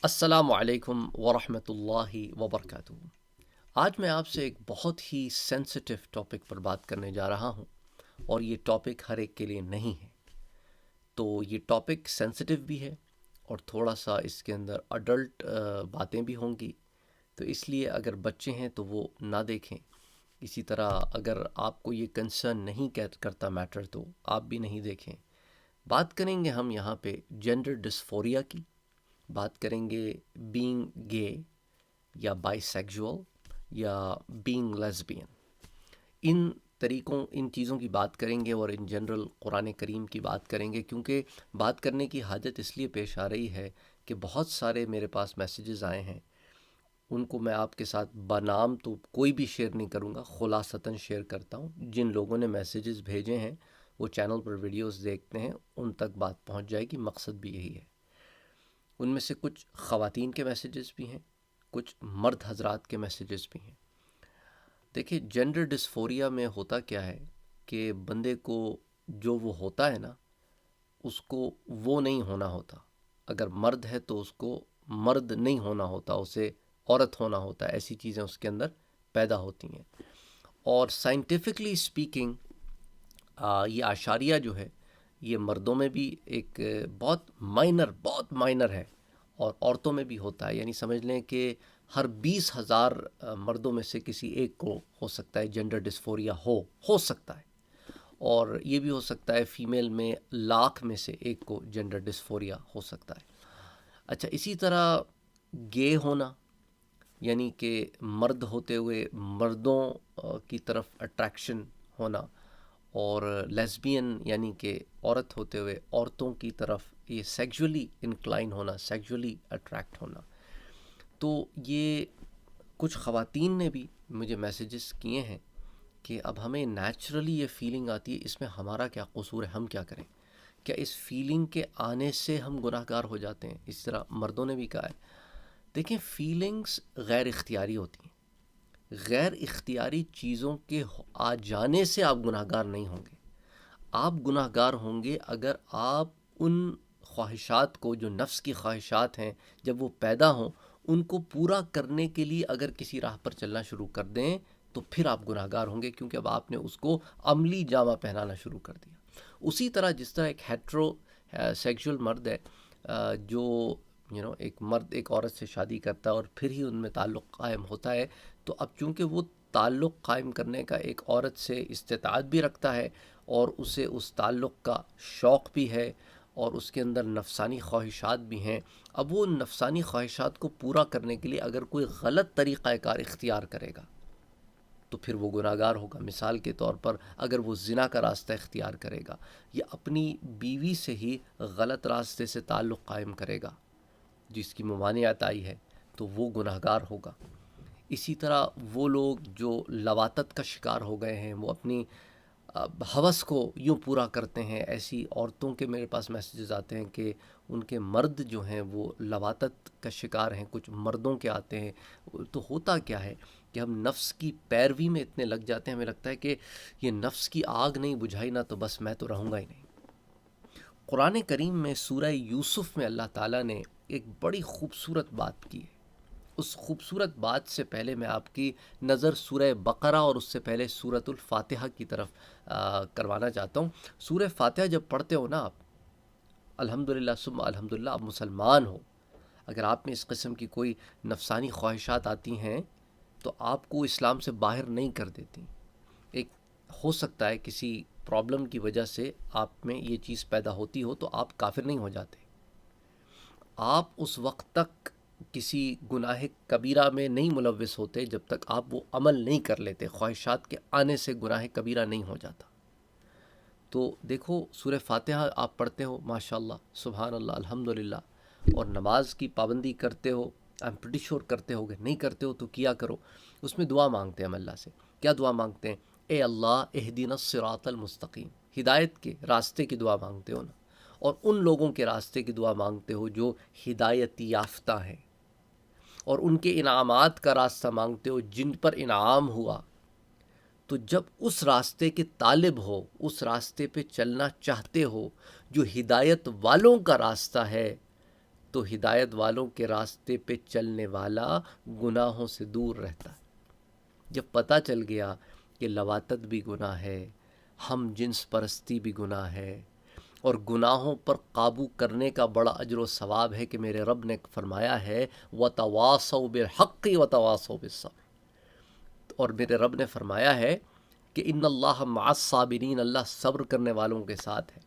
السلام علیکم ورحمۃ اللہ وبرکاتہ۔ آج میں آپ سے ایک بہت ہی سینسٹیو ٹاپک پر بات کرنے جا رہا ہوں، اور یہ ٹاپک ہر ایک کے لیے نہیں ہے۔ تو یہ ٹاپک سینسٹیو بھی ہے اور تھوڑا سا اس کے اندر اڈلٹ باتیں بھی ہوں گی، تو اس لیے اگر بچے ہیں تو وہ نہ دیکھیں۔ اسی طرح اگر آپ کو یہ کنسرن نہیں کرتا میٹر تو آپ بھی نہیں دیکھیں۔ بات کریں گے ہم یہاں پہ جینڈر ڈسفوریا کی، بات کریں گے بینگ گے یا بائی سیکجول یا بینگ لیسبین۔ ان ان چیزوں کی بات کریں گے، اور ان جنرل قرآن کریم کی بات کریں گے، کیونکہ بات کرنے کی حاجت اس لیے پیش آ رہی ہے کہ بہت سارے میرے پاس میسیجز آئے ہیں۔ ان کو میں آپ کے ساتھ بنام تو کوئی بھی شیئر نہیں کروں گا، خلاصتاً شیئر کرتا ہوں۔ جن لوگوں نے میسیجز بھیجے ہیں وہ چینل پر ویڈیوز دیکھتے ہیں، ان تک بات پہنچ جائے گی، مقصد بھی یہی ہے۔ ان میں سے کچھ خواتین کے میسیجز بھی ہیں، کچھ مرد حضرات کے میسیجز بھی ہیں۔ دیکھیں، جینڈر ڈسفوریا میں ہوتا کیا ہے کہ بندے کو جو وہ ہوتا ہے نا، اس کو وہ نہیں ہونا ہوتا۔ اگر مرد ہے تو اس کو مرد نہیں ہونا ہوتا، اسے عورت ہونا ہوتا ہے۔ ایسی چیزیں اس کے اندر پیدا ہوتی ہیں۔ اور سائنٹیفکلی اسپیکنگ یہ اعشاریہ جو ہے یہ مردوں میں بھی ایک بہت مائنر ہے، اور عورتوں میں بھی ہوتا ہے۔ یعنی سمجھ لیں کہ ہر 20,000 مردوں میں سے کسی ایک کو ہو سکتا ہے جینڈر ڈسفوریا ہو سکتا ہے، اور یہ بھی ہو سکتا ہے فیمیل میں 1,00,000 میں سے ایک کو جینڈر ڈسفوریا ہو سکتا ہے۔ اچھا، اسی طرح گے ہونا، یعنی کہ مرد ہوتے ہوئے مردوں کی طرف اٹریکشن ہونا، اور لیسبین یعنی کہ عورت ہوتے ہوئے عورتوں کی طرف یہ سیکجولی انکلائن ہونا، سیکجولی اٹریکٹ ہونا۔ تو یہ کچھ خواتین نے بھی مجھے میسیجز کیے ہیں کہ اب ہمیں نیچرلی یہ فیلنگ آتی ہے، اس میں ہمارا کیا قصور ہے، ہم کیا کریں؟ کیا اس فیلنگ کے آنے سے ہم گناہ گار ہو جاتے ہیں؟ اس طرح مردوں نے بھی کہا ہے۔ دیکھیں، فیلنگز غیر اختیاری ہوتی ہیں۔ غیر اختیاری چیزوں کے آ جانے سے آپ گناہ گار نہیں ہوں گے۔ آپ گناہ گار ہوں گے اگر آپ ان خواہشات کو، جو نفس کی خواہشات ہیں، جب وہ پیدا ہوں ان کو پورا کرنے کے لیے اگر کسی راہ پر چلنا شروع کر دیں تو پھر آپ گناہ گار ہوں گے، کیونکہ اب آپ نے اس کو عملی جامہ پہنانا شروع کر دیا۔ اسی طرح جس طرح ایک ہیٹرو سیکشول مرد ہے، جو ایک مرد ایک عورت سے شادی کرتا ہے اور پھر ہی ان میں تعلق قائم ہوتا ہے، تو اب چونکہ وہ تعلق قائم کرنے کا ایک عورت سے استطاعت بھی رکھتا ہے، اور اسے اس تعلق کا شوق بھی ہے، اور اس کے اندر نفسانی خواہشات بھی ہیں۔ اب وہ نفسانی خواہشات کو پورا کرنے کے لیے اگر کوئی غلط طریقہ کار اختیار کرے گا تو پھر وہ گناہ گار ہوگا۔ مثال کے طور پر اگر وہ زنا کا راستہ اختیار کرے گا، یا اپنی بیوی سے ہی غلط راستے سے تعلق قائم کرے گا جس کی ممانعت آئی ہے، تو وہ گناہ گار ہوگا۔ اسی طرح وہ لوگ جو لواطت کا شکار ہو گئے ہیں، وہ اپنی ہوس کو یوں پورا کرتے ہیں۔ ایسی عورتوں کے میرے پاس میسیجز آتے ہیں کہ ان کے مرد جو ہیں وہ لواطت کا شکار ہیں، کچھ مردوں کے آتے ہیں۔ تو ہوتا کیا ہے کہ ہم نفس کی پیروی میں اتنے لگ جاتے ہیں، ہمیں لگتا ہے کہ یہ نفس کی آگ نہیں بجھائی نا تو بس میں تو رہوں گا ہی نہیں۔ قرآن کریم میں سورہ یوسف میں اللہ تعالیٰ نے ایک بڑی خوبصورت بات کی ہے۔ اس خوبصورت بات سے پہلے میں آپ کی نظر سورہ بقرہ اور اس سے پہلے سورۃ الفاتحہ کی طرف کروانا چاہتا ہوں۔ سورہ فاتحہ جب پڑھتے ہو نا آپ، الحمدللہ ثم الحمدللہ، آپ مسلمان ہو، اگر آپ میں اس قسم کی کوئی نفسانی خواہشات آتی ہیں تو آپ کو اسلام سے باہر نہیں کر دیتی۔ ایک ہو سکتا ہے کسی پرابلم کی وجہ سے آپ میں یہ چیز پیدا ہوتی ہو تو آپ کافر نہیں ہو جاتے۔ آپ اس وقت تک کسی گناہ کبیرہ میں نہیں ملوث ہوتے جب تک آپ وہ عمل نہیں کر لیتے۔ خواہشات کے آنے سے گناہ کبیرہ نہیں ہو جاتا۔ تو دیکھو، سورہ فاتحہ آپ پڑھتے ہو، ماشاءاللہ، سبحان اللہ، الحمدللہ، اور نماز کی پابندی کرتے ہو، I'm pretty sure کرتے ہو گے، نہیں کرتے ہو تو کیا کرو۔ اس میں دعا مانگتے ہیں ہم اللہ سے۔ کیا دعا مانگتے ہیں؟ اے اللہ اہدنا الصراط المستقیم، ہدایت کے راستے کی دعا مانگتے ہو نا، اور ان لوگوں کے راستے کی دعا مانگتے ہو جو ہدایت یافتہ ہیں، اور ان کے انعامات کا راستہ مانگتے ہو جن پر انعام ہوا۔ تو جب اس راستے کے طالب ہو، اس راستے پہ چلنا چاہتے ہو جو ہدایت والوں کا راستہ ہے، تو ہدایت والوں کے راستے پہ چلنے والا گناہوں سے دور رہتا ہے۔ جب پتہ چل گیا کہ لواطت بھی گناہ ہے، ہم جنس پرستی بھی گناہ ہے، اور گناہوں پر قابو کرنے کا بڑا اجر و ثواب ہے کہ میرے رب نے فرمایا ہے وَتَوَاصَوْا بِالْحَقِّ وَتَوَاصَوْا بِالصَّبْرِ، اور میرے رب نے فرمایا ہے کہ ان اللہ مع الصابرین، اللہ صبر کرنے والوں کے ساتھ ہے۔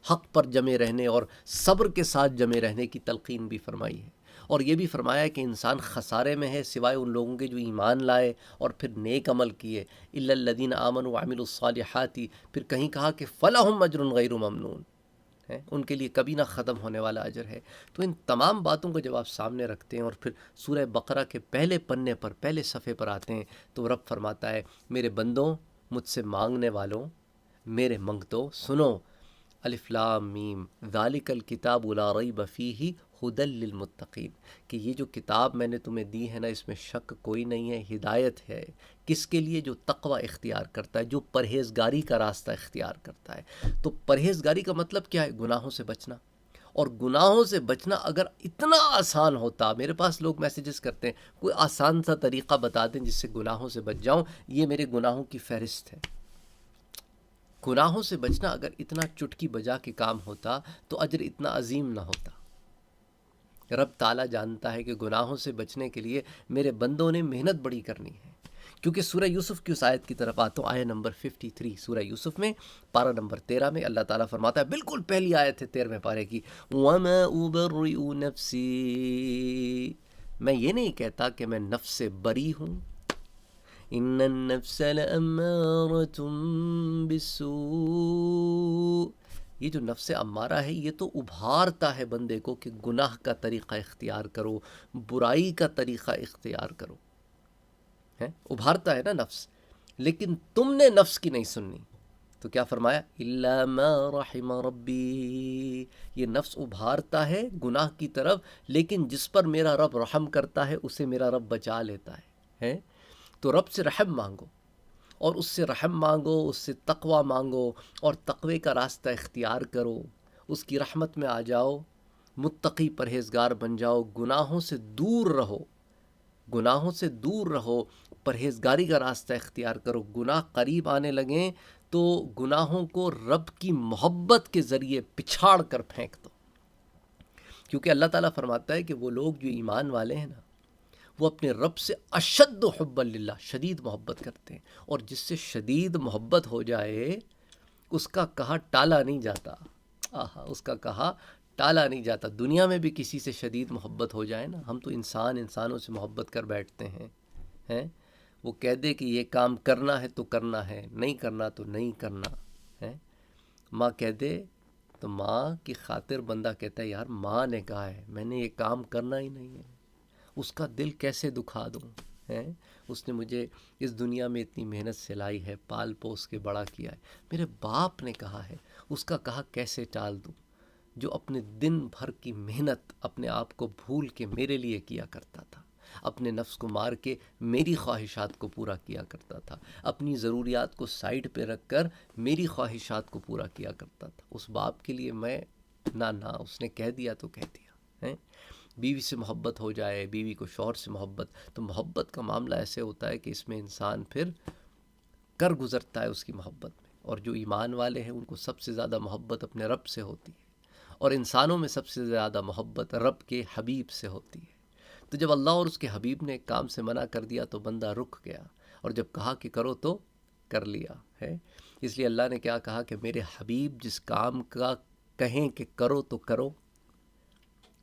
حق پر جمے رہنے اور صبر کے ساتھ جمے رہنے کی تلقین بھی فرمائی ہے، اور یہ بھی فرمایا ہے کہ انسان خسارے میں ہے سوائے ان لوگوں کے جو ایمان لائے اور پھر نیک عمل کیے، الا الذین آمنوا وعملوا الصالحات، پھر کہیں کہا کہ فلہم اجر غیر ممنون، ہے ان کے لیے کبھی نہ ختم ہونے والا اجر ہے۔ تو ان تمام باتوں کو جب آپ سامنے رکھتے ہیں اور پھر سورہ بقرہ کے پہلے پنے پر، پہلے صفحے پر آتے ہیں، تو رب فرماتا ہے میرے بندوں، مجھ سے مانگنے والوں، میرے منگتو سنو، الف لام میم ذالک الکتاب لا ریب فیہ ھدی للمتقین، کہ یہ جو کتاب میں نے تمہیں دی ہے نا، اس میں شک کوئی نہیں ہے، ہدایت ہے کس کے لیے؟ جو تقوی اختیار کرتا ہے، جو پرہیزگاری کا راستہ اختیار کرتا ہے۔ تو پرہیزگاری کا مطلب کیا ہے؟ گناہوں سے بچنا، اور گناہوں سے بچنا اگر اتنا آسان ہوتا، میرے پاس لوگ میسیجز کرتے ہیں کوئی آسان سا طریقہ بتا دیں جس سے گناہوں سے بچ جاؤں، یہ میرے گناہوں کی فہرست ہے۔ گناہوں سے بچنا اگر اتنا چٹکی بجا کے کام ہوتا تو اجر اتنا عظیم نہ ہوتا۔ رب تعالیٰ جانتا ہے کہ گناہوں سے بچنے کے لیے میرے بندوں نے محنت بڑی کرنی ہے، کیونکہ سورہ یوسف کی اس آیت کی طرف آتا ہوں، آیت نمبر 53 سورہ یوسف میں، پارہ نمبر 13 میں اللہ تعالیٰ فرماتا ہے، بالکل پہلی آیت ہے 13ویں پارے کی، وَمَا أُبَرِّئُ نَفْسِي، میں یہ نہیں کہتا کہ میں نفس سے بری ہوں، ان النفس لأمارۃ بالسوء، یہ جو نفس امارہ ہے یہ تو ابھارتا ہے بندے کو کہ گناہ کا طریقہ اختیار کرو، برائی کا طریقہ اختیار کرو، ہے ابھارتا ہے نا نفس، لیکن تم نے نفس کی نہیں سننی، تو کیا فرمایا؟ الا ما رحم ربی، یہ نفس ابھارتا ہے گناہ کی طرف، لیکن جس پر میرا رب رحم کرتا ہے اسے میرا رب بچا لیتا ہے۔ تو رب سے رحم مانگو، اور اس سے رحم مانگو، اس سے تقوی مانگو، اور تقوی کا راستہ اختیار کرو، اس کی رحمت میں آ جاؤ، متقی پرہیزگار بن جاؤ، گناہوں سے دور رہو، گناہوں سے دور رہو، پرہیزگاری کا راستہ اختیار کرو، گناہ قریب آنے لگیں تو گناہوں کو رب کی محبت کے ذریعے پچھاڑ کر پھینک دو، کیونکہ اللہ تعالیٰ فرماتا ہے کہ وہ لوگ جو ایمان والے ہیں نا، وہ اپنے رب سے اشد حب للہ، شدید محبت کرتے ہیں، اور جس سے شدید محبت ہو جائے اس کا کہا ٹالا نہیں جاتا، اس کا کہا ٹالا نہیں جاتا۔ دنیا میں بھی کسی سے شدید محبت ہو جائے نا، ہم تو انسانوں سے محبت کر بیٹھتے ہیں، وہ کہہ دے کہ یہ کام کرنا ہے تو کرنا ہے، نہیں کرنا تو نہیں کرنا ہے، ماں کہہ دے تو ماں کی خاطر بندہ کہتا ہے یار ماں نے کہا ہے، میں نے یہ کام کرنا ہی نہیں ہے، اس کا دل کیسے دکھا دوں، اس نے مجھے اس دنیا میں اتنی محنت سے لائی ہے، پال پوس کے بڑا کیا ہے، میرے باپ نے کہا ہے، اس کا کہا کیسے ٹال دوں، جو اپنے دن بھر کی محنت اپنے آپ کو بھول کے میرے لیے کیا کرتا تھا، اپنے نفس کو مار کے میری خواہشات کو پورا کیا کرتا تھا، اپنی ضروریات کو سائیڈ پہ رکھ کر میری خواہشات کو پورا کیا کرتا تھا، اس باپ کے لیے میں نہ اس نے کہہ دیا تو کہہ دیا۔ بیوی سے محبت ہو جائے، بیوی کو شوہر سے محبت، تو محبت کا معاملہ ایسے ہوتا ہے کہ اس میں انسان پھر کر گزرتا ہے اس کی محبت میں، اور جو ایمان والے ہیں ان کو سب سے زیادہ محبت اپنے رب سے ہوتی ہے، اور انسانوں میں سب سے زیادہ محبت رب کے حبیب سے ہوتی ہے۔ تو جب اللہ اور اس کے حبیب نے ایک کام سے منع کر دیا تو بندہ رک گیا، اور جب کہا کہ کرو تو کر لیا ہے۔ اس لیے اللہ نے کیا کہا کہ میرے حبیب جس کام کا کہیں کہ کرو تو کرو،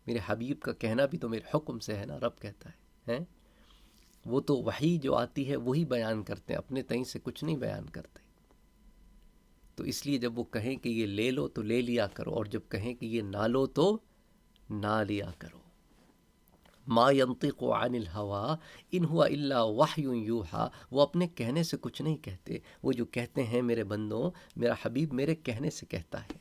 میرے حبیب کا کہنا بھی تو میرے حکم سے ہے نا، رب کہتا ہے، وہ تو وحی جو آتی ہے وہی بیان کرتے ہیں، اپنے تئیں سے کچھ نہیں بیان کرتے۔ تو اس لیے جب وہ کہیں کہ یہ لے لو تو لے لیا کرو، اور جب کہیں کہ یہ نہ لو تو نہ لیا کرو۔ ما ينطق عن الهوى ان هو الا وحی یوحی، وہ اپنے کہنے سے کچھ نہیں کہتے، وہ جو کہتے ہیں میرے بندوں، میرا حبیب میرے کہنے سے کہتا ہے۔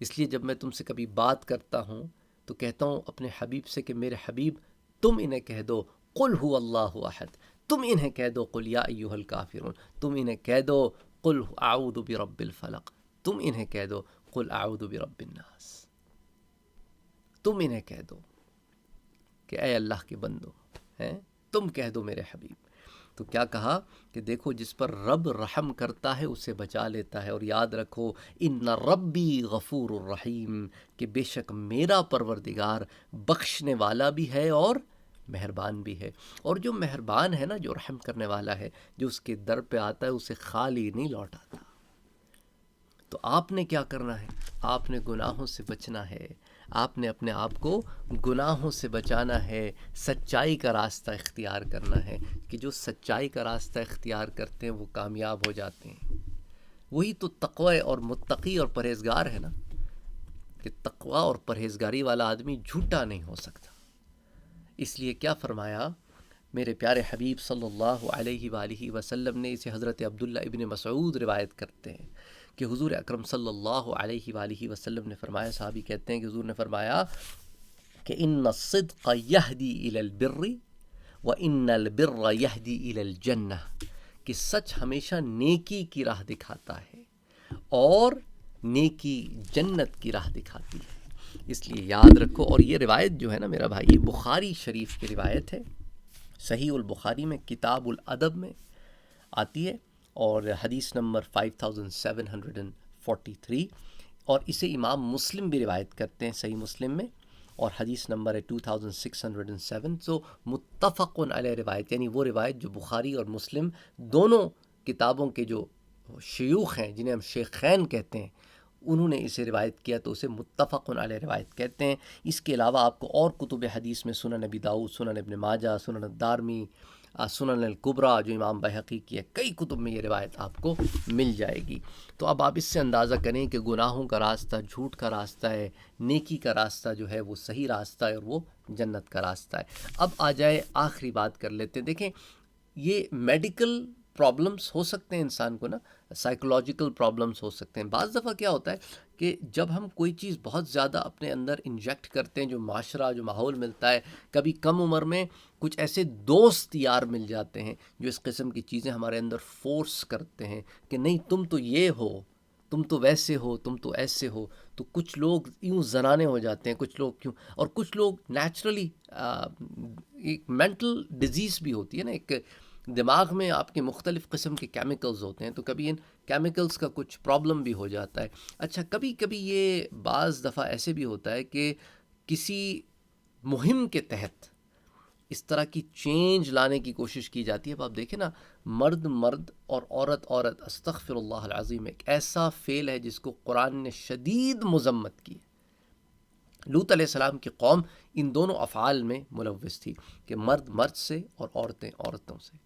اس لیے جب میں تم سے کبھی بات کرتا ہوں تو کہتا ہوں اپنے حبیب سے کہ میرے حبیب تم انہیں کہہ دو قل هو اللہ احد، تم انہیں کہہ دو قل یا ایھا الکافرون، تم انہیں کہہ دو قل اعوذ برب الفلق، تم انہیں کہہ دو قل اعوذ برب الناس۔ تم انہیں کہہ دو کہ اے اللہ کے بندو ہیں، تم کہہ دو میرے حبیب. تو کیا کہا کہ دیکھو جس پر رب رحم کرتا ہے اسے بچا لیتا ہے. اور یاد رکھو ان ربی غفور الرحیم، کہ بے شک میرا پروردگار بخشنے والا بھی ہے اور مہربان بھی ہے. اور جو مہربان ہے نا، جو رحم کرنے والا ہے، جو اس کے در پہ آتا ہے اسے خالی نہیں لوٹاتا. تو آپ نے کیا کرنا ہے؟ آپ نے گناہوں سے بچنا ہے، آپ نے اپنے آپ کو گناہوں سے بچانا ہے، سچائی کا راستہ اختیار کرنا ہے. کہ جو سچائی کا راستہ اختیار کرتے ہیں وہ کامیاب ہو جاتے ہیں. وہی تو تقوی اور متقی اور پرہیزگار ہے نا، کہ تقوی اور پرہیزگاری والا آدمی جھوٹا نہیں ہو سکتا. اس لیے کیا فرمایا میرے پیارے حبیب صلی اللہ علیہ وآلہ وسلم نے، اسے حضرت عبداللہ ابن مسعود روایت کرتے ہیں کہ حضور اکرم صلی اللہ علیہ وآلہ وسلم نے فرمایا، صحابی کہتے ہیں کہ حضور نے فرمایا کہ ان الصدق یہدی الی البر وان البر یہدی الی الجنہ، کہ سچ ہمیشہ نیکی کی راہ دکھاتا ہے اور نیکی جنت کی راہ دکھاتی ہے. اس لیے یاد رکھو. اور یہ روایت جو ہے نا میرا بھائی، بخاری شریف کی روایت ہے، صحیح البخاری میں کتاب الادب میں آتی ہے، اور حدیث نمبر 5743، اور اسے امام مسلم بھی روایت کرتے ہیں صحیح مسلم میں، اور حدیث نمبر ہے 2607. تو متفق علیہ روایت، یعنی وہ روایت جو بخاری اور مسلم دونوں کتابوں کے جو شیوخ ہیں، جنہیں ہم شیخین کہتے ہیں، انہوں نے اسے روایت کیا تو اسے متفق علیہ روایت کہتے ہیں. اس کے علاوہ آپ کو اور کتب حدیث میں سنن نبی داؤد، سنن ابن ماجہ، سنن الدارمی، سنن الکبریٰ جو امام بہقی کی ہے، کئی کتب میں یہ روایت آپ کو مل جائے گی. تو اب آپ اس سے اندازہ کریں کہ گناہوں کا راستہ جھوٹ کا راستہ ہے، نیکی کا راستہ جو ہے وہ صحیح راستہ ہے، اور وہ جنت کا راستہ ہے. اب آ جائے آخری بات کر لیتے ہیں. دیکھیں یہ میڈیکل پرابلمس ہو سکتے ہیں انسان کو نا، سائیکولوجیکل پرابلمس ہو سکتے ہیں. بعض دفعہ کیا ہوتا ہے کہ جب ہم کوئی چیز بہت زیادہ اپنے اندر انجیکٹ کرتے ہیں، جو معاشرہ جو ماحول ملتا ہے، کبھی کم عمر میں کچھ ایسے دوست یار مل جاتے ہیں جو اس قسم کی چیزیں ہمارے اندر فورس کرتے ہیں کہ نہیں تم تو یہ ہو، تم تو ویسے ہو، تم تو ایسے ہو. تو کچھ لوگ یوں زنانے ہو جاتے ہیں، کچھ لوگ کیوں، اور کچھ لوگ نیچرلی ایک مینٹل ڈیزیز بھی ہوتی ہے نا، ایک دماغ میں آپ کے مختلف قسم کے کیمیکلز ہوتے ہیں، تو کبھی ان کیمیکلز کا کچھ پرابلم بھی ہو جاتا ہے. اچھا کبھی کبھی یہ بعض دفعہ ایسے بھی ہوتا ہے کہ کسی مہم کے تحت اس طرح کی چینج لانے کی کوشش کی جاتی ہے. اب آپ دیکھیں نا، مرد مرد اور عورت عورت، استغفر اللہ العظیم، ایک ایسا فعل ہے جس کو قرآن نے شدید مذمت کی. لوط علیہ السلام کی قوم ان دونوں افعال میں ملوث تھی کہ مرد مرد سے اور عورتیں عورتوں سے،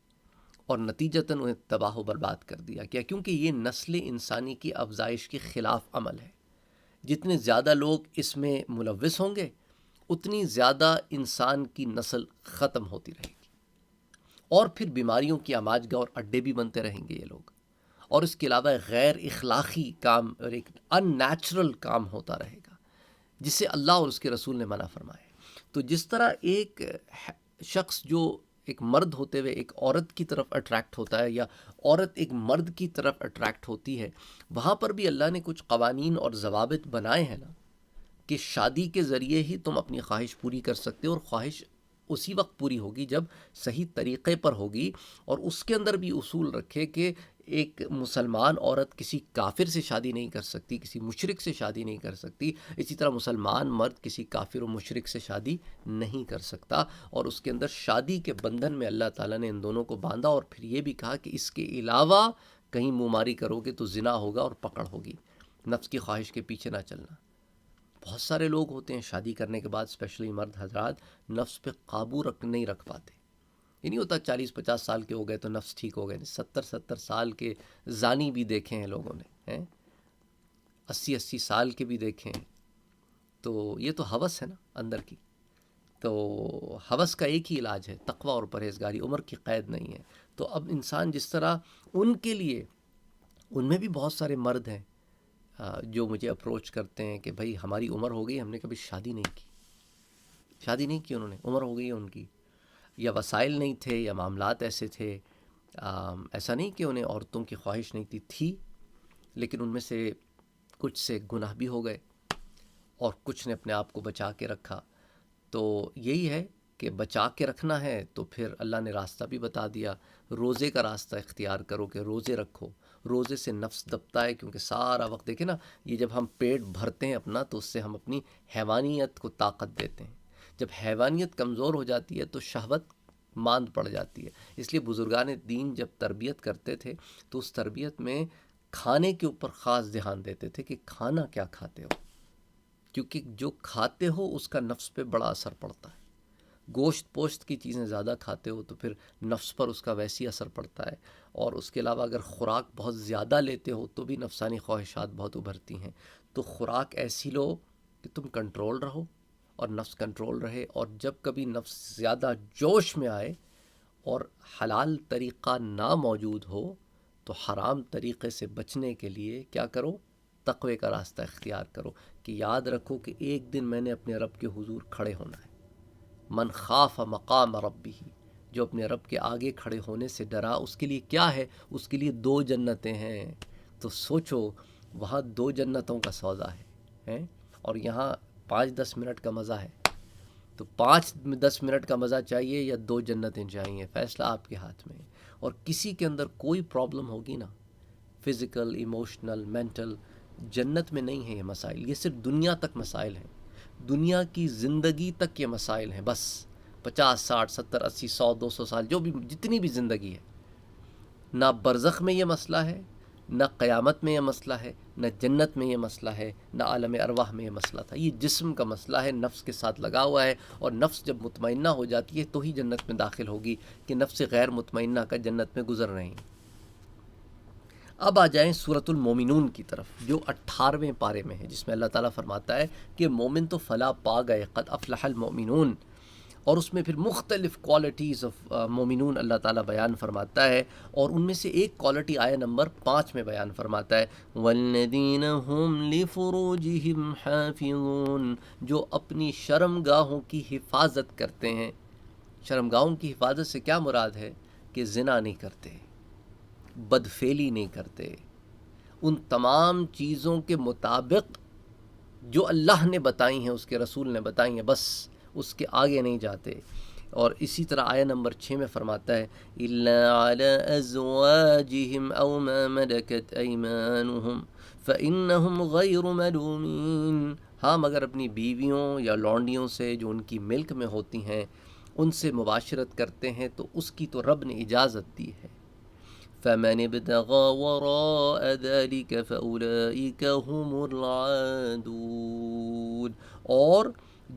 اور نتیجتاً انہیں تباہ و برباد کر دیا. کیا؟ کیونکہ یہ نسل انسانی کی افزائش کے خلاف عمل ہے. جتنے زیادہ لوگ اس میں ملوث ہوں گے اتنی زیادہ انسان کی نسل ختم ہوتی رہے گی، اور پھر بیماریوں کی آماجگاہ اور اڈے بھی بنتے رہیں گے یہ لوگ. اور اس کے علاوہ غیر اخلاقی کام اور ایک ان نیچرل کام ہوتا رہے گا جسے اللہ اور اس کے رسول نے منع فرمایا. تو جس طرح ایک شخص جو ایک مرد ہوتے ہوئے ایک عورت کی طرف اٹریکٹ ہوتا ہے، یا عورت ایک مرد کی طرف اٹریکٹ ہوتی ہے، وہاں پر بھی اللہ نے کچھ قوانین اور ضوابط بنائے ہیں نا، کہ شادی کے ذریعے ہی تم اپنی خواہش پوری کر سکتے ہو، اور خواہش اسی وقت پوری ہوگی جب صحیح طریقے پر ہوگی. اور اس کے اندر بھی اصول رکھے کہ ایک مسلمان عورت کسی کافر سے شادی نہیں کر سکتی، کسی مشرک سے شادی نہیں کر سکتی. اسی طرح مسلمان مرد کسی کافر و مشرک سے شادی نہیں کر سکتا. اور اس کے اندر شادی کے بندھن میں اللہ تعالیٰ نے ان دونوں کو باندھا، اور پھر یہ بھی کہا کہ اس کے علاوہ کہیں منہ ماری کرو گے تو زنا ہوگا اور پکڑ ہوگی. نفس کی خواہش کے پیچھے نہ چلنا. بہت سارے لوگ ہوتے ہیں شادی کرنے کے بعد، اسپیشلی مرد حضرات، نفس پہ قابو نہیں رکھ پاتے. یہ نہیں ہوتا 40-50 سال کے ہو گئے تو نفس ٹھیک ہو گئے. 70 سال کے زانی بھی دیکھے ہیں لوگوں نے، 80 سال کے بھی دیکھے ہیں. تو یہ تو ہوس ہے نا اندر کی. تو ہوس کا ایک ہی علاج ہے تقوی اور پرہیزگاری، عمر کی قید نہیں ہے. تو اب انسان جس طرح ان کے لیے، ان میں بھی بہت سارے مرد ہیں جو مجھے اپروچ کرتے ہیں کہ بھائی ہماری عمر ہو گئی، ہم نے کبھی شادی نہیں کی، انہوں نے عمر ہو گئی ہے ان کی، یا وسائل نہیں تھے، یا معاملات ایسے تھے. ایسا نہیں کہ انہیں عورتوں کی خواہش نہیں تھی، لیکن ان میں سے کچھ سے گناہ بھی ہو گئے. اور کچھ نے اپنے آپ کو بچا کے رکھا۔ تو یہی ہے کہ بچا کے رکھنا ہے تو پھر اللہ نے راستہ بھی بتا دیا، روزے کا راستہ اختیار کرو کہ روزے رکھو۔ روزے سے نفس دبتا ہے، کیونکہ سارا وقت دیکھیں نا، یہ جب ہم پیٹ بھرتے ہیں اپنا تو اس سے ہم اپنی حیوانیت کو طاقت دیتے ہیں۔ جب حیوانیت کمزور ہو جاتی ہے تو شہوت ماند پڑ جاتی ہے۔ اس لیے بزرگان دین جب تربیت کرتے تھے تو اس تربیت میں کھانے کے اوپر خاص دھیان دیتے تھے کہ کھانا کیا کھاتے ہو، کیونکہ جو کھاتے ہو اس کا نفس پہ بڑا اثر پڑتا ہے۔ گوشت پوشت کی چیزیں زیادہ کھاتے ہو تو پھر نفس پر اس کا ویسی اثر پڑتا ہے، اور اس کے علاوہ اگر خوراک بہت زیادہ لیتے ہو تو بھی نفسانی خواہشات بہت ابھرتی ہیں۔ تو خوراک ایسی لو کہ تم کنٹرول رہو اور نفس کنٹرول رہے، اور جب کبھی نفس زیادہ جوش میں آئے اور حلال طریقہ نہ موجود ہو تو حرام طریقے سے بچنے کے لیے کیا کرو؟ تقوی کا راستہ اختیار کرو، کہ یاد رکھو کہ ایک دن میں نے اپنے رب کے حضور کھڑے ہونا ہے۔ من خاف مقام ربی، جو اپنے رب کے آگے کھڑے ہونے سے ڈرا، اس کے لیے کیا ہے؟ اس کے لیے 2 جنتیں ہیں۔ تو سوچو، وہاں 2 جنتوں کا سودا ہے، اور یہاں 5-10 منٹ کا مزہ ہے۔ تو 5-10 منٹ کا مزہ چاہیے یا 2 جنتیں چاہیے؟ فیصلہ آپ کے ہاتھ میں ہے۔ اور کسی کے اندر کوئی پرابلم ہوگی نا، فزیکل، ایموشنل، مینٹل، جنت میں نہیں ہے یہ مسائل، یہ صرف دنیا تک مسائل ہیں، دنیا کی زندگی تک یہ مسائل ہیں بس۔ 50 60 70 80 100 200 سال جو بھی جتنی بھی زندگی ہے، نہ برزخ میں یہ مسئلہ ہے، نہ قیامت میں یہ مسئلہ ہے، نہ جنت میں یہ مسئلہ ہے، نہ عالم ارواح میں یہ مسئلہ تھا۔ یہ جسم کا مسئلہ ہے، نفس کے ساتھ لگا ہوا ہے، اور نفس جب مطمئنہ ہو جاتی ہے تو ہی جنت میں داخل ہوگی، کہ نفس غیر مطمئنہ کا جنت میں گزر رہے ہیں۔ اب آ جائیں سورۃ المومنون کی طرف، جو 18ویں پارے میں ہے، جس میں اللہ تعالیٰ فرماتا ہے کہ مومن تو فلاح پا گئے، قد افلح المؤمنون، اور اس میں پھر مختلف کوالٹیز آف مومنون اللہ تعالیٰ بیان فرماتا ہے، اور ان میں سے ایک کوالٹی آیہ نمبر 5 میں بیان فرماتا ہے، والذین هم لفروجہم حافظون، جو اپنی شرمگاہوں کی حفاظت کرتے ہیں۔ شرمگاہوں کی حفاظت سے کیا مراد ہے؟ کہ زنا نہیں کرتے، بدفعلی نہیں کرتے، ان تمام چیزوں کے مطابق جو اللہ نے بتائی ہیں، اس کے رسول نے بتائی ہیں، بس اس کے آگے نہیں جاتے۔ اور اسی طرح آیہ نمبر 6 میں فرماتا ہے إِلَّا عَلَىٰ أَزْوَاجِهِمْ أَوْ مَا مَلَكَتْ أَيْمَانُهُمْ فَإِنَّهُمْ غَيْرُ مَلُومِينَ، ہاں مگر اپنی بیویوں یا لونڈیوں سے جو ان کی ملک میں ہوتی ہیں، ان سے مباشرت کرتے ہیں تو اس کی تو رب نے اجازت دی ہے۔ فَمَنِ ابْتَغَىٰ وَرَاءَ ذَلِكَ فَأُولَٰئِكَ هُمُ الْعَادُونَ، اور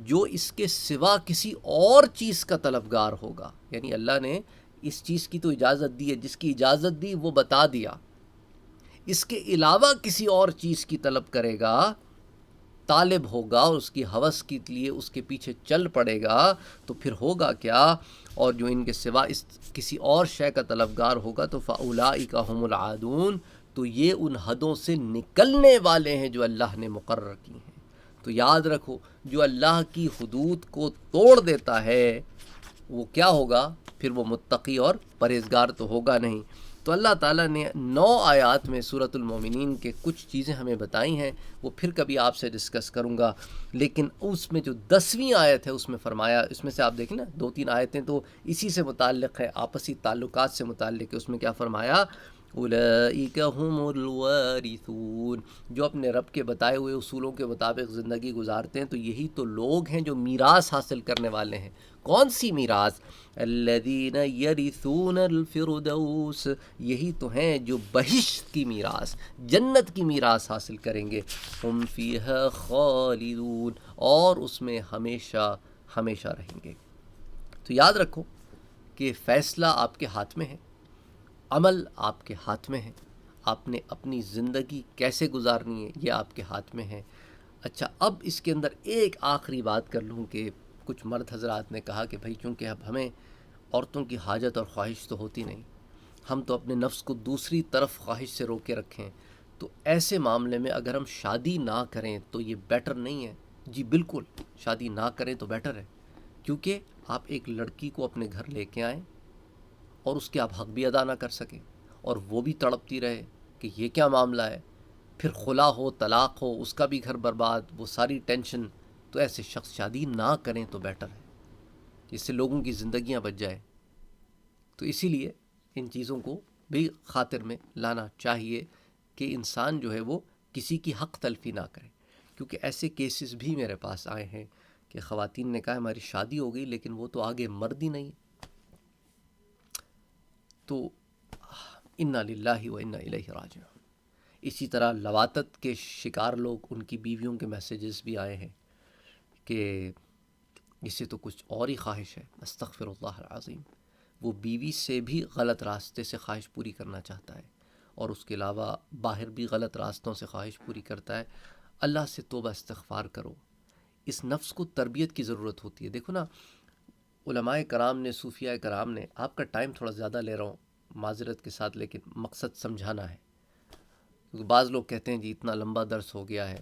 جو اس کے سوا کسی اور چیز کا طلبگار ہوگا، یعنی اللہ نے اس چیز کی تو اجازت دی ہے، جس کی اجازت دی وہ بتا دیا، اس کے علاوہ کسی اور چیز کی طلب کرے گا، طالب ہوگا اور اس کی ہوس کے لیے اس کے پیچھے چل پڑے گا، تو پھر ہوگا کیا؟ اور جو ان کے سوا اس کسی اور شے کا طلبگار ہوگا تو فَأُولَٰئِكَ هُمُ الْعَادُونَ، تو یہ ان حدوں سے نکلنے والے ہیں جو اللہ نے مقرر کی ہیں۔ تو یاد رکھو، جو اللہ کی حدود کو توڑ دیتا ہے وہ کیا ہوگا؟ پھر وہ متقی اور پرہیزگار تو ہوگا نہیں۔ تو اللہ تعالیٰ نے 9 آیات میں سورۃ المومنین کے کچھ چیزیں ہمیں بتائی ہیں، وہ پھر کبھی آپ سے ڈسکس کروں گا، لیکن اس میں جو 10ویں آیت ہے اس میں فرمایا، اس میں سے آپ دیکھیں نا 2-3 آیتیں تو اسی سے متعلق ہے، آپسی تعلقات سے متعلق ہے۔ اس میں کیا فرمایا؟ اولئک هم الوارثون، جو اپنے رب کے بتائے ہوئے اصولوں کے مطابق زندگی گزارتے ہیں تو یہی تو لوگ ہیں جو میراث حاصل کرنے والے ہیں۔ کون سی میراث؟ الذین یرثون الفردوس، یہی تو ہیں جو بہشت کی میراث، جنت کی میراث حاصل کریں گے۔ ہم فیہا خالدون، اور اس میں ہمیشہ ہمیشہ رہیں گے۔ تو یاد رکھو کہ فیصلہ آپ کے ہاتھ میں ہے، عمل آپ کے ہاتھ میں ہے، آپ نے اپنی زندگی کیسے گزارنی ہے یہ آپ کے ہاتھ میں ہے۔ اچھا، اب اس کے اندر ایک آخری بات کر لوں کہ کچھ مرد حضرات نے کہا کہ بھائی چونکہ اب ہمیں عورتوں کی حاجت اور خواہش تو ہوتی نہیں، ہم تو اپنے نفس کو دوسری طرف خواہش سے روکے رکھیں، تو ایسے معاملے میں اگر ہم شادی نہ کریں تو یہ بیٹر نہیں ہے؟ جی بالکل، شادی نہ کریں تو بیٹر ہے، کیونکہ آپ ایک لڑکی کو اپنے گھر لے کے آئیں اور اس کے آپ حق بھی ادا نہ کر سکیں، اور وہ بھی تڑپتی رہے کہ یہ کیا معاملہ ہے، پھر خلا ہو طلاق ہو اس کا بھی گھر برباد، وہ ساری ٹینشن. تو ایسے شخص شادی نہ کریں تو بیٹر ہے، جس سے لوگوں کی زندگیاں بچ جائیں. تو اسی لیے ان چیزوں کو بھی خاطر میں لانا چاہیے کہ انسان جو ہے وہ کسی کی حق تلفی نہ کرے. کیونکہ ایسے کیسز بھی میرے پاس آئے ہیں کہ خواتین نے کہا ہماری شادی ہو گئی لیکن وہ تو آگے مرد ہی نہیں. تو انا للہ و انا الیہ راجعون. اسی طرح لواطت کے شکار لوگ، ان کی بیویوں کے میسیجز بھی آئے ہیں کہ اسے تو کچھ اور ہی خواہش ہے، استغفر اللہ العظیم. وہ بیوی سے بھی غلط راستے سے خواہش پوری کرنا چاہتا ہے، اور اس کے علاوہ باہر بھی غلط راستوں سے خواہش پوری کرتا ہے. اللہ سے توبہ استغفار کرو. اس نفس کو تربیت کی ضرورت ہوتی ہے. دیکھو نا، علماء کرام نے، صوفیاء کرام نے، آپ کا ٹائم تھوڑا زیادہ لے رہا ہوں معذرت کے ساتھ، لیکن مقصد سمجھانا ہے. کیونکہ بعض لوگ کہتے ہیں جی اتنا لمبا درس ہو گیا ہے،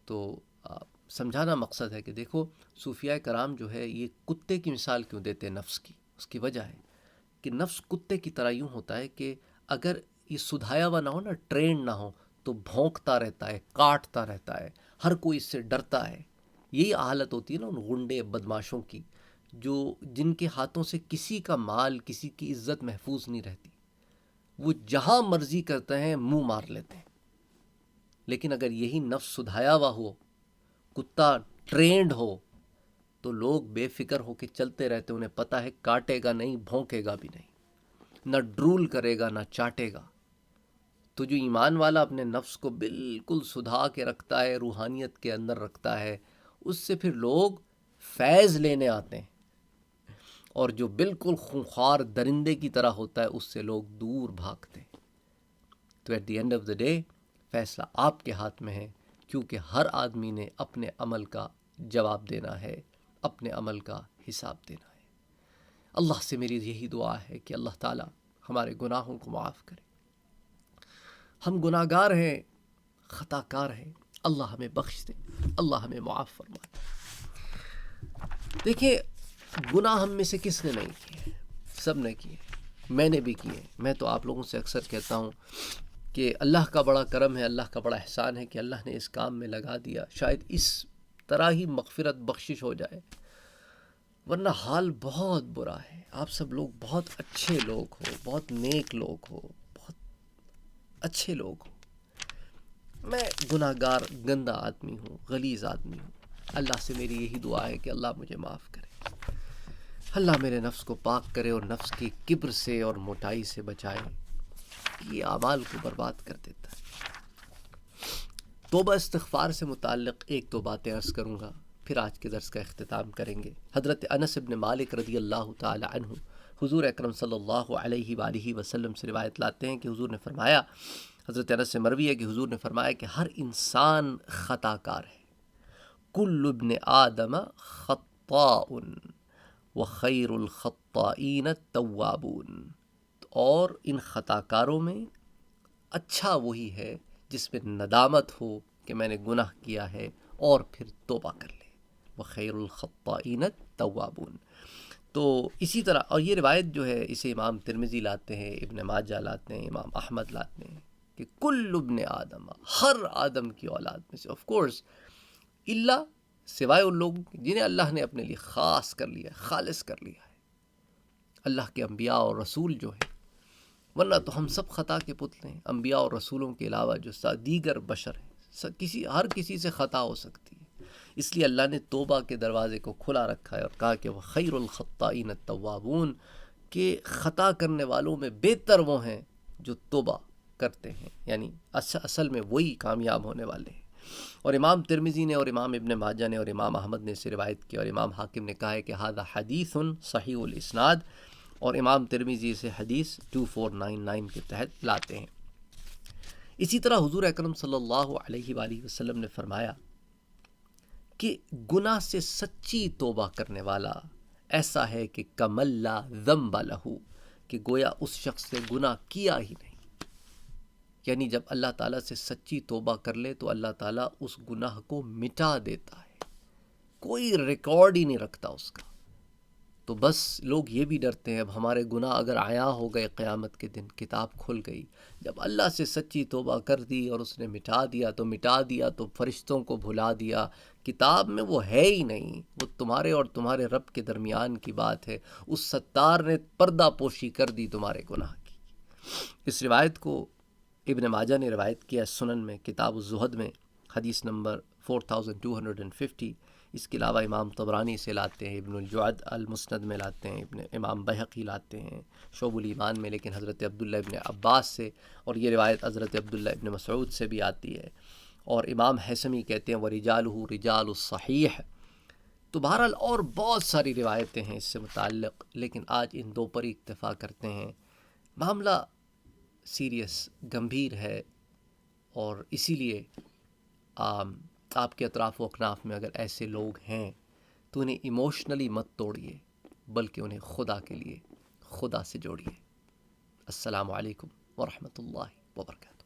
تو سمجھانا مقصد ہے کہ دیکھو صوفیاء کرام جو ہے یہ کتے کی مثال کیوں دیتے ہیں نفس کی. اس کی وجہ ہے کہ نفس کتے کی طرح یوں ہوتا ہے کہ اگر یہ سدھایا ہوا نہ ہو نا، ٹرینڈ نہ ہو، تو بھونکتا رہتا ہے، کاٹتا رہتا ہے، ہر کوئی اس سے ڈرتا ہے. یہی حالت ہوتی ہے نا ان غنڈے بدماشوں کی، جن کے ہاتھوں سے کسی کا مال، کسی کی عزت محفوظ نہیں رہتی. وہ جہاں مرضی کرتے ہیں منہ مار لیتے ہیں. لیکن اگر یہی نفس سدھایا ہوا ہو، کتا ٹرینڈ ہو، تو لوگ بے فکر ہو کے چلتے رہتے. انہیں پتہ ہے کاٹے گا نہیں، بھونکے گا بھی نہیں، نہ ڈرول کرے گا نہ چاٹے گا. تو جو ایمان والا اپنے نفس کو بالکل سدھا کے رکھتا ہے، روحانیت کے اندر رکھتا ہے، اس سے پھر لوگ فیض لینے آتے ہیں. اور جو بالکل خونخوار درندے کی طرح ہوتا ہے اس سے لوگ دور بھاگتے ہیں. تو at the end of the day فیصلہ آپ کے ہاتھ میں ہے، کیونکہ ہر آدمی نے اپنے عمل کا جواب دینا ہے، اپنے عمل کا حساب دینا ہے. اللہ سے میری یہی دعا ہے کہ اللہ تعالی ہمارے گناہوں کو معاف کرے. ہم گناہ گار ہیں، خطا کار ہیں. اللہ ہمیں بخش دے، اللہ ہمیں معاف فرمائے. دیکھیں، گناہ ہم میں سے کس نے نہیں کیے؟ سب نے کیے، میں نے بھی کیے. میں تو آپ لوگوں سے اکثر کہتا ہوں کہ اللہ کا بڑا کرم ہے، اللہ کا بڑا احسان ہے کہ اللہ نے اس کام میں لگا دیا. شاید اس طرح ہی مغفرت بخشش ہو جائے، ورنہ حال بہت برا ہے. آپ سب لوگ بہت اچھے لوگ ہو، بہت نیک لوگ ہو، بہت اچھے لوگ ہو. میں گناہ گار گندا آدمی ہوں، غلیظ آدمی ہوں. اللہ سے میری یہی دعا ہے کہ اللہ مجھے معاف کرے، اللہ میرے نفس کو پاک کرے اور نفس کی کبر سے اور موٹائی سے بچائے. یہ اعمال کو برباد کر دیتا ہے. توبہ استغفار سے متعلق ایک دو باتیں عرض کروں گا، پھر آج کے درس کا اختتام کریں گے. حضرت انس بن مالک رضی اللہ تعالی عنہ حضور اکرم صلی اللہ علیہ وآلہ وسلم سے روایت لاتے ہیں کہ حضور نے فرمایا، حضرت انس سے مروی ہے کہ حضور نے فرمایا کہ ہر انسان خطا کار ہے. کل ابن آدم خطاء وخیر الخطائین التوابون. اور ان خطا کاروں میں اچھا وہی ہے جس میں ندامت ہو کہ میں نے گناہ کیا ہے اور پھر توبہ کر لے. وخیر الخطائین التوابون. تو اسی طرح، اور یہ روایت جو ہے اسے امام ترمذی لاتے ہیں، ابن ماجہ لاتے ہیں، امام احمد لاتے ہیں کہ کل ابن آدم، ہر آدم کی اولاد میں سے، آف کورس اللہ، سوائے ان لوگوں جنہیں اللہ نے اپنے لیے خاص کر لیا ہے، خالص کر لیا ہے، اللہ کے انبیاء اور رسول جو ہیں. ورنہ تو ہم سب خطا کے پتلے ہیں. انبیاء اور رسولوں کے علاوہ جو دیگر بشر ہیں، ہر کسی سے خطا ہو سکتی ہے. اس لیے اللہ نے توبہ کے دروازے کو کھلا رکھا ہے اور کہا کہ وہ خیر الخطائین التوابون، کہ خطا کرنے والوں میں بہتر وہ ہیں جو توبہ کرتے ہیں. یعنی اصل میں وہی کامیاب ہونے والے ہیں. اور امام ترمذی نے اور امام ابن ماجہ نے اور امام احمد نے اسے روایت کی، اور امام حاکم نے کہا ہے کہ ھذا حدیث صحیح الاسناد، اور امام ترمذی سے حدیث 2499 کے تحت لاتے ہیں. اسی طرح حضور اکرم صلی اللہ علیہ وآلہ وسلم نے فرمایا کہ گناہ سے سچی توبہ کرنے والا ایسا ہے کہ کمن لا ذنب لہ، کہ گویا اس شخص نے گناہ کیا ہی نہیں. یعنی جب اللہ تعالیٰ سے سچی توبہ کر لے تو اللہ تعالیٰ اس گناہ کو مٹا دیتا ہے، کوئی ریکارڈ ہی نہیں رکھتا اس کا. تو بس لوگ یہ بھی ڈرتے ہیں اب ہمارے گناہ اگر عیاں ہو گئے قیامت کے دن، کتاب کھل گئی، جب اللہ سے سچی توبہ کر دی اور اس نے مٹا دیا تو فرشتوں کو بھلا دیا، کتاب میں وہ ہے ہی نہیں، وہ تمہارے اور تمہارے رب کے درمیان کی بات ہے، اس ستار نے پردہ پوشی کر دی تمہارے گناہ کی۔ اس روایت کو ابن ماجہ نے روایت کیا سنن میں، کتاب الزہد میں، حدیث نمبر 4250۔ اس کے علاوہ امام طبرانی سے لاتے ہیں، ابن الجعد المسند میں لاتے ہیں، امام بحقی لاتے ہیں شعب الایمان میں، لیکن حضرت عبداللہ ابن عباس سے، اور یہ روایت حضرت عبداللہ ابن مسعود سے بھی آتی ہے، اور امام حسمی کہتے ہیں وَرِجَالُهُ رِجَالُ الصحیح۔ تو بہرحال اور بہت ساری روایتیں ہیں اس سے متعلق، لیکن آج ان دو پر ہی اکتفا کرتے ہیں۔ معاملہ سیریس، گمبھیر ہے، اور اسی لیے آپ کے اطراف و اکناف میں اگر ایسے لوگ ہیں تو انہیں ایموشنلی مت توڑیے، بلکہ انہیں خدا کے لیے خدا سے جوڑیے۔ السلام علیکم ورحمۃ اللہ وبرکاتہ۔